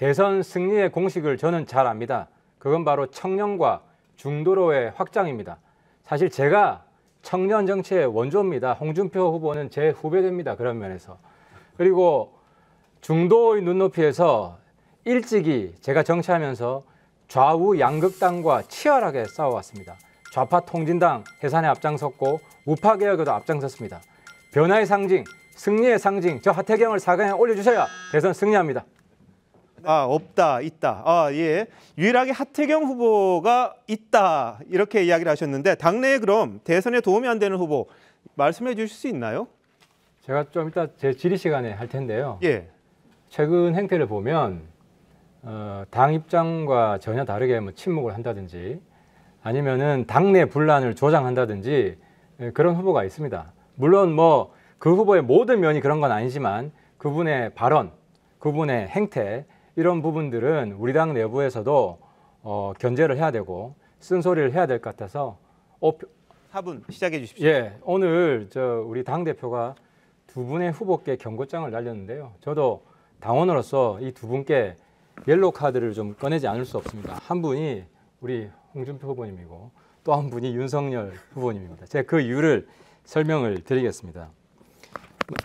대선 승리의 공식을 저는 잘 압니다. 그건 바로 청년과 중도로의 확장입니다. 사실 제가 청년 정치의 원조입니다. 홍준표 후보는 제 후배됩니다. 그런 면에서. 그리고 중도의 눈높이에서 일찍이 제가 정치하면서 좌우 양극당과 치열하게 싸워왔습니다. 좌파 통진당 해산에 앞장섰고 우파 개혁에도 앞장섰습니다. 변화의 상징, 승리의 상징, 저 하태경을 4강에 올려주셔야 대선 승리합니다. 없다, 있다. 예. 유일하게 하태경 후보가 있다 이렇게 이야기를 하셨는데 당내에 그럼 대선에 도움이 안 되는 후보 말씀해 주실 수 있나요? 제가 좀 이따 제 질의 시간에 할 텐데요. 예. 최근 행태를 보면 당 입장과 전혀 다르게 뭐 침묵을 한다든지 아니면은 당내 분란을 조장한다든지 그런 후보가 있습니다. 물론 뭐 그 후보의 모든 면이 그런 건 아니지만 그분의 발언, 그분의 행태 이런 부분들은 우리 당 내부에서도 견제를 해야 되고 쓴소리를 해야 될 것 같아서 4분 시작해 주십시오. 예, 오늘 우리 당 대표가 두 분의 후보께 경고장을 날렸는데요. 저도 당원으로서 이 두 분께 옐로우 카드를 좀 꺼내지 않을 수 없습니다. 한 분이 우리 홍준표 후보님이고 또 한 분이 윤석열 후보님입니다. 제가 그 이유를 설명을 드리겠습니다.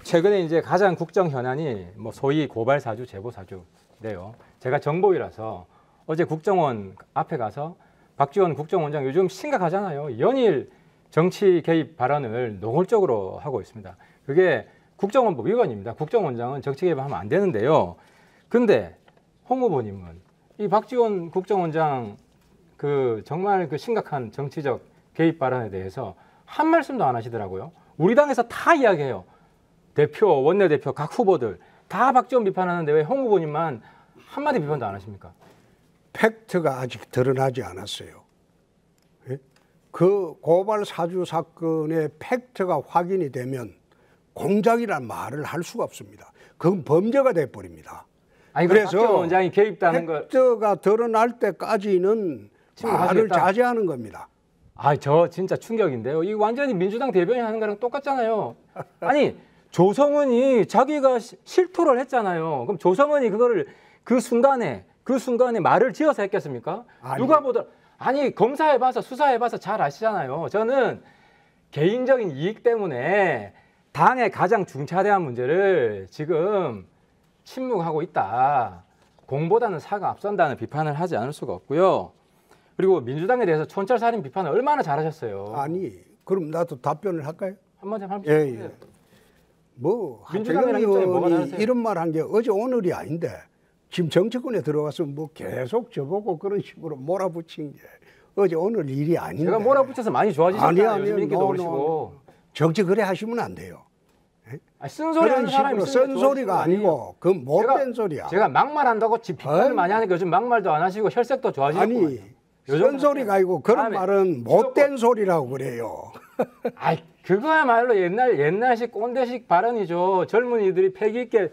최근에 이제 가장 국정 현안이 뭐 소위 고발 사주, 제보 사주인데요. 제가 정보위라서 어제 국정원 앞에 가서 박지원 국정원장 요즘 심각하잖아요. 연일 정치 개입 발언을 노골적으로 하고 있습니다. 그게 국정원법 위반입니다. 국정원장은 정치 개입하면 안 되는데요. 근데 홍 후보님은 이 박지원 국정원장 정말 심각한 정치적 개입 발언에 대해서 한 말씀도 안 하시더라고요. 우리 당에서 다 이야기해요. 대표, 원내대표, 각 후보들 다 박지원 비판하는데 왜 홍 후보님만 한마디 비판도 안 하십니까? 팩트가 아직 드러나지 않았어요. 예? 그 고발 사주 사건의 팩트가 확인이 되면 공작이란 말을 할 수가 없습니다. 그건 범죄가 돼버립니다. 그래서 박지원 원장이 개입다는 걸 팩트가 드러날 때까지는 말을 자제하는 겁니다. 저 진짜 충격인데요. 이 완전히 민주당 대변인 하는 거랑 똑같잖아요. 아니 조성은이 자기가 실토를 했잖아요. 그럼 조성은이 그거를 그 순간에 말을 지어서 했겠습니까? 누가 보더 검사해봐서 수사해봐서 잘 아시잖아요. 저는 개인적인 이익 때문에 당의 가장 중차대한 문제를 지금 침묵하고 있다. 공보다는 사가 앞선다는 비판을 하지 않을 수가 없고요. 그리고 민주당에 대해서 촌철살인 비판을 얼마나 잘하셨어요. 그럼 나도 답변을 할까요? 한번 해주세요. 예. 뭐 민주당이랑 입장이 뭐가 다르세요? 이런 말 한 게 어제 오늘이 아닌데 지금 정치권에 들어가서 뭐 계속 저보고 그런 식으로 몰아붙인 게 어제 오늘 일이 아닌데. 제가 몰아붙여서 많이 좋아지셨잖아요. 요즘 인기도 오르시고. 정치 그래 하시면 안 돼요. 쓴소리 하는 사람이 쓴소리가 아니고 그 못된 소리야. 제가 막말한다고 비판을 많이 하니까 요즘 막말도 안 하시고 혈색도 좋아지고. 쓴소리가 아니고 그런 말은 못된 소리라고 그래요. 그거야말로 옛날식 꼰대식 발언이죠. 젊은이들이 패기 있게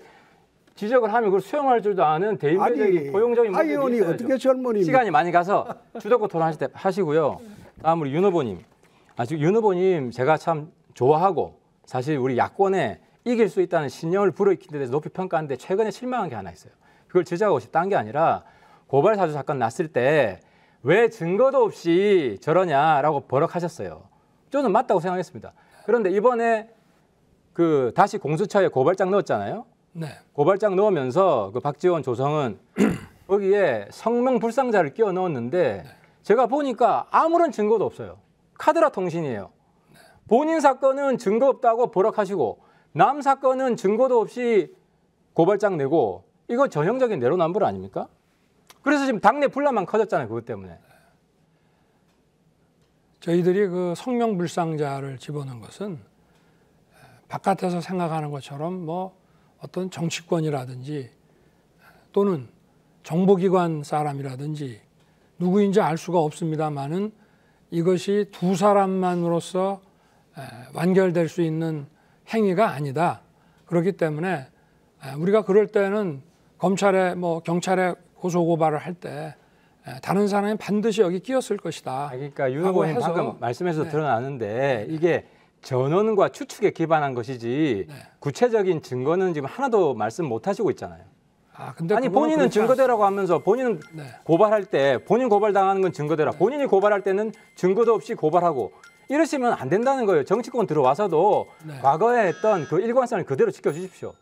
지적을 하면 그걸 수용할 줄도 아는 대인배적인 포용적인 모습이 있어야죠. 어떻게 젊은이 시간이 많이 가서 주도권 토론하실 때 하시고요. 다음으로 윤 후보님. 지금 윤 후보님 제가 참 좋아하고 사실 우리 야권에 이길 수 있다는 신념을 불어익힌 데 대해서 높이 평가하는데 최근에 실망한 게 하나 있어요. 그걸 지적하고 싶다는 게 아니라 고발 사주 사건 났을 때 왜 증거도 없이 저러냐라고 버럭하셨어요. 저는 맞다고 생각했습니다. 그런데 이번에 다시 공수처에 고발장 넣었잖아요. 네. 고발장 넣으면서 박지원, 조성은 거기에 성명 불상자를 끼워 넣었는데 제가 보니까 아무런 증거도 없어요. 카드라 통신이에요. 본인 사건은 증거 없다고 버럭하시고 남 사건은 증거도 없이 고발장 내고 이거 전형적인 내로남불 아닙니까? 그래서 지금 당내 분란만 커졌잖아요. 그것 때문에. 저희들이 그 성명불상자를 집어넣은 것은 바깥에서 생각하는 것처럼 뭐 어떤 정치권이라든지 또는 정보기관 사람이라든지 누구인지 알 수가 없습니다만은 이것이 두 사람만으로서 완결될 수 있는 행위가 아니다. 그렇기 때문에 우리가 그럴 때는 검찰에 경찰에 고소고발을 할 때 다른 사람이 반드시 여기 끼었을 것이다. 그러니까 윤 후보님 방금 말씀에서 드러나는데 이게 전언과 추측에 기반한 것이지 구체적인 증거는 지금 하나도 말씀 못 하시고 있잖아요. 근데 아니 그거는 본인은 그렇지 증거대라고 하면서 본인은 네. 고발할 때 본인 고발당하는 건 증거대라. 본인이 고발할 때는 증거도 없이 고발하고 이러시면 안 된다는 거예요. 정치권 들어와서도 네. 과거에 했던 그 일관성을 그대로 지켜주십시오.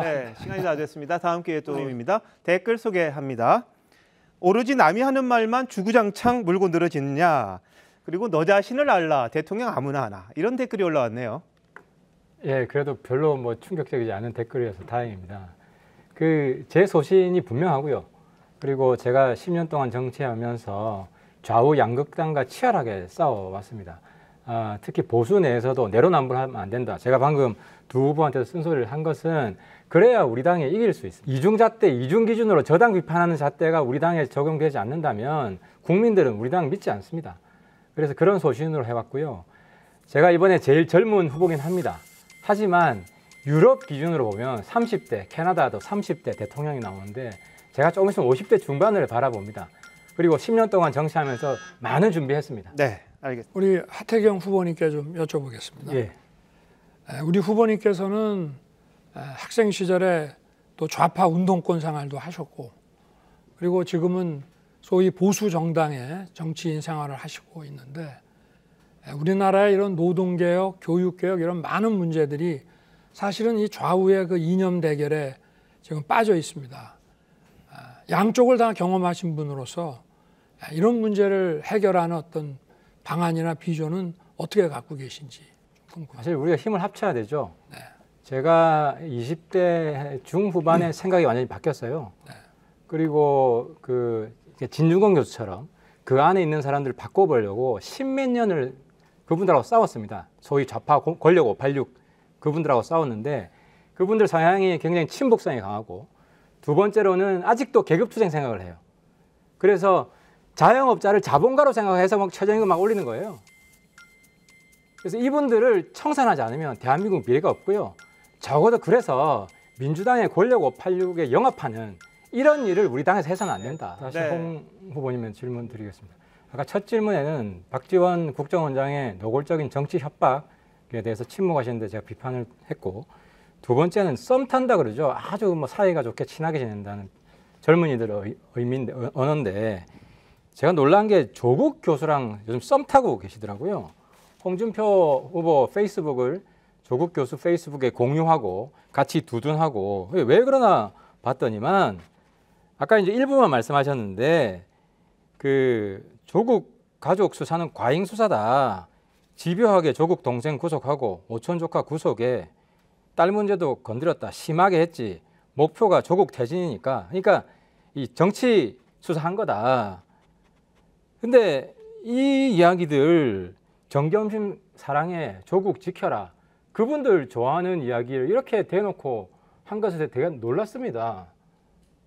네, 시간이 다 됐습니다. 다음 기회에 또 입니다. 댓글 소개합니다. 오로지 남이 하는 말만 주구장창 물고 늘어지느냐. 그리고 너 자신을 알라. 대통령 아무나 하나. 이런 댓글이 올라왔네요. 예, 그래도 별로 뭐 충격적이지 않은 댓글이어서 다행입니다. 그 제 소신이 분명하고요. 그리고 제가 10년 동안 정치하면서 좌우 양극단과 치열하게 싸워왔습니다. 특히 보수 내에서도 내로남불하면 안 된다. 제가 방금 두 후보한테 쓴소리를 한 것은 그래야 우리 당이 이길 수 있어요. 이중잣대, 이중기준으로 저당 비판하는 잣대가 우리 당에 적용되지 않는다면 국민들은 우리 당 믿지 않습니다. 그래서 그런 소신으로 해왔고요. 제가 이번에 제일 젊은 후보긴 합니다. 하지만 유럽 기준으로 보면 30대, 캐나다도 30대 대통령이 나오는데 제가 조금 있으면 50대 중반을 바라봅니다. 그리고 10년 동안 정치하면서 많은 준비했습니다. 네, 알겠습니다. 우리 하태경 후보님께 좀 여쭤보겠습니다. 예. 우리 후보님께서는 학생 시절에 또 좌파 운동권 생활도 하셨고 그리고 지금은 소위 보수 정당의 정치인 생활을 하시고 있는데 우리나라의 이런 노동개혁, 교육개혁 이런 많은 문제들이 사실은 이 좌우의 그 이념 대결에 지금 빠져 있습니다. 양쪽을 다 경험하신 분으로서 이런 문제를 해결하는 어떤 방안이나 비전은 어떻게 갖고 계신지 궁금합니다. 사실 우리가 힘을 합쳐야 되죠. 네. 제가 20대 중후반에 생각이 완전히 바뀌었어요. 네. 그리고 그 진중권 교수처럼 그 안에 있는 사람들을 바꿔보려고 십몇 년을 그분들하고 싸웠습니다. 소위 좌파 권력 586 그분들하고 싸웠는데 그분들 성향이 굉장히 친북성이 강하고 두 번째로는 아직도 계급투쟁 생각을 해요. 그래서 자영업자를 자본가로 생각해서 막 최저임금 막 올리는 거예요. 그래서 이분들을 청산하지 않으면 대한민국 미래가 없고요. 적어도 그래서 민주당의 권력 586에 영합하는 이런 일을 우리 당에서 해서는 안 된다. 다시 네. 홍 후보님의 질문 드리겠습니다. 아까 첫 질문에는 박지원 국정원장의 노골적인 정치 협박에 대해서 침묵하시는데 제가 비판을 했고 두 번째는 썸 탄다 그러죠. 아주 뭐 사이가 좋게 친하게 지낸다는 젊은이들의 언어인데 제가 놀란 게 조국 교수랑 요즘 썸 타고 계시더라고요. 홍준표 후보 페이스북을 조국 교수 페이스북에 공유하고 같이 두둔하고 왜 그러나 봤더니만 아까 이제 일부만 말씀하셨는데 그 조국 가족 수사는 과잉 수사다. 집요하게 조국 동생 구속하고 오촌 조카 구속에 딸 문제도 건드렸다. 심하게 했지. 목표가 조국 퇴진이니까. 그러니까 이 정치 수사한 거다. 근데 이 이야기들 정겸심 사랑해 조국 지켜라. 그분들 좋아하는 이야기를 이렇게 대놓고 한 것에 되게 놀랐습니다.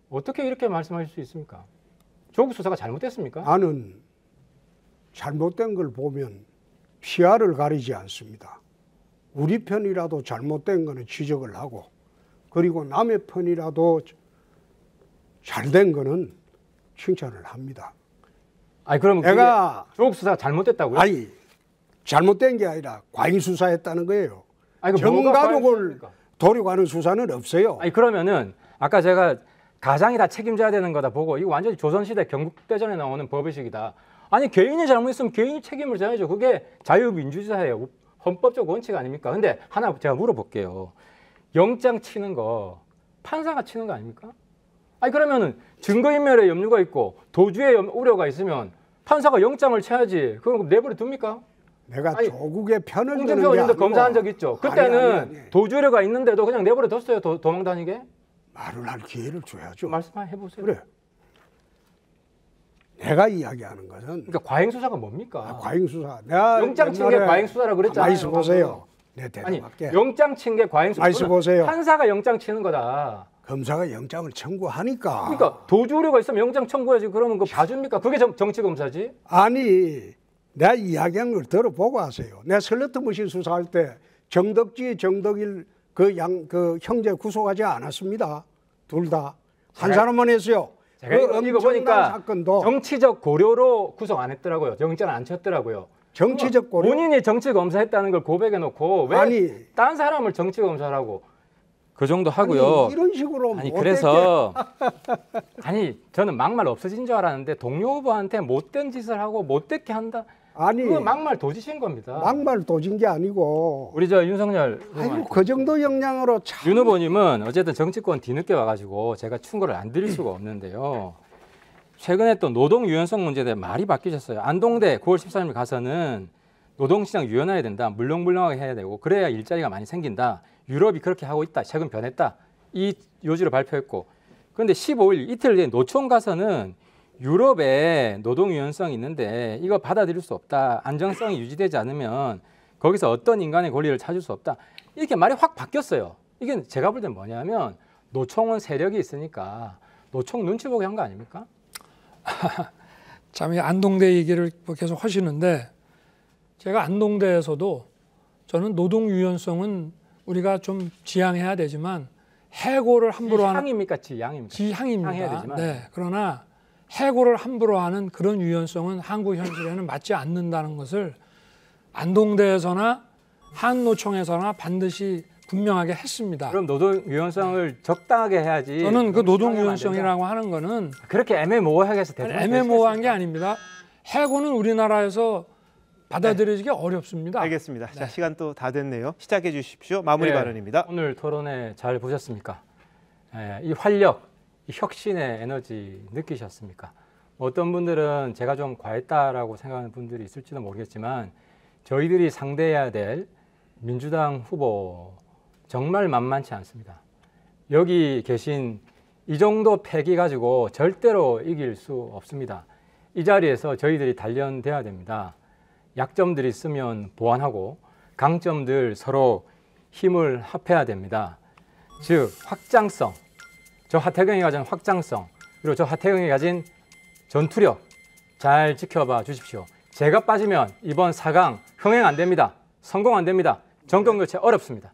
어떻게 이렇게 말씀하실 수 있습니까? 조국 수사가 잘못됐습니까? 나는 잘못된 걸 보면 피아를 가리지 않습니다. 우리 편이라도 잘못된 거는 지적을 하고 그리고 남의 편이라도 잘된 거는 칭찬을 합니다. 아니 그럼 내가 조국 수사가 잘못됐다고요? 아니 잘못된 게 아니라 과잉 수사했다는 거예요. 아니, 그 뭐가 정가족을 과잉수사입니까? 도려가는 수사는 없어요. 아니 그러면은 아까 제가 가장이 다 책임져야 되는 거다 보고 이거 완전히 조선시대 경국대전에 나오는 법의식이다. 아니 개인이 잘못했으면 개인이 책임을 져야죠. 그게 자유민주주의예요. 헌법적 원칙 아닙니까? 근데 하나 제가 물어볼게요. 영장 치는 거 판사가 치는 거 아닙니까? 아니 그러면은 증거인멸에 염려가 있고 도주에 우려가 있으면 판사가 영장을 쳐야지. 그럼 내버려 둡니까? 내가 아니, 조국의 편을 드는 게 홍준표 의원도 아니고 검사한 적 있죠. 그때는 아니. 도주 우려가 있는데도 그냥 내버려 뒀어요. 도망 다니게. 말을 할 기회를 줘야죠. 말씀해 보세요. 그래. 내가 이야기하는 것은 그러니까 과잉 수사가 뭡니까? 과잉 수사. 내가 영장 친 게 옛날에 과잉 수사라고 그랬잖아요. 가만히 있어 보세요. 내 아니 대답할게. 영장 친 게 과잉 수사. 가만히 있어 보세요. 판사가 영장 치는 거다. 검사가 영장을 청구하니까. 그러니까 도주 우려가 있으면 영장 청구해야지. 그러면 그거 봐줍니까? 그게 정치 검사지. 아니 내가 이야기한 걸 들어보고 하세요. 내가 슬러트 머신 수사할 때 정덕지, 정덕일 그 형제 구속하지 않았습니다. 둘 다. 한 사람만 했어요. 제가 이거 엄청난 보니까 사건도 정치적 고려로 구속 안 했더라고요. 영장 안 쳤더라고요. 정치적 고려. 본인이 정치 검사했다는 걸 고백해 놓고 왜 아니. 딴 사람을 정치 검사라고? 그 정도 하고요. 아니, 이런 식으로 아니 못되게 그래서 아니 저는 막말 없어진 줄 알았는데 동료 후보한테 못된 짓을 하고 못되게 한다. 아니 그거 막말 도지신 겁니다. 막말 도진 게 아니고 우리 저 윤석열 아이고 그 정도 역량으로 참 윤 후보님은 어쨌든 정치권 뒤늦게 와가지고 제가 충고를 안 드릴 수가 없는데요. 최근에 또 노동 유연성 문제에 대해 말이 바뀌셨어요. 안동대 9월 13일 가서는 노동시장 유연해야 된다. 물렁물렁하게 해야 되고 그래야 일자리가 많이 생긴다. 유럽이 그렇게 하고 있다. 최근 변했다. 이 요지를 발표했고 그런데 15일 이틀 뒤에 노총 가서는 유럽에 노동 유연성이 있는데 이거 받아들일 수 없다. 안정성이 유지되지 않으면 거기서 어떤 인간의 권리를 찾을 수 없다. 이렇게 말이 확 바뀌었어요. 이게 제가 볼 땐 뭐냐면 노총은 세력이 있으니까 노총 눈치 보게 한 거 아닙니까? 참 이 안동대 얘기를 계속 하시는데 제가 안동대에서도 저는 노동 유연성은 우리가 좀 지향해야 되지만 해고를 함부로 하는 지향입니까? 지향입니까? 지향입니다. 지향해야 되지만. 네, 그러나 해고를 함부로 하는 그런 유연성은 한국 현실에는 맞지 않는다는 것을 안동대에서나 한노총에서나 반드시 분명하게 했습니다. 그럼 노동 유연성을 적당하게 해야지. 저는 그 너무 노동 심하게 하면 안 유연성이라고 하는 거는 그렇게 애매모호하게 해서 아니, 대통령 애매모호한 게 아닙니다. 해고는 우리나라에서 받아들여지기 어렵습니다. 알겠습니다. 자, 시간 또 다 됐네요. 시작해 주십시오. 마무리 네, 발언입니다. 오늘 토론회 잘 보셨습니까? 이 활력, 이 혁신의 에너지 느끼셨습니까? 어떤 분들은 제가 좀 과했다라고 생각하는 분들이 있을지도 모르겠지만 저희들이 상대해야 될 민주당 후보 정말 만만치 않습니다. 여기 계신 이 정도 패기 가지고 절대로 이길 수 없습니다. 이 자리에서 저희들이 단련돼야 됩니다. 약점들 있으면 보완하고 강점들 서로 힘을 합해야 됩니다. 즉 확장성, 저 하태경이 가진 확장성 그리고 저 하태경이 가진 전투력 잘 지켜봐 주십시오. 제가 빠지면 이번 4강 흥행 안 됩니다. 성공 안 됩니다. 정권 교체 어렵습니다.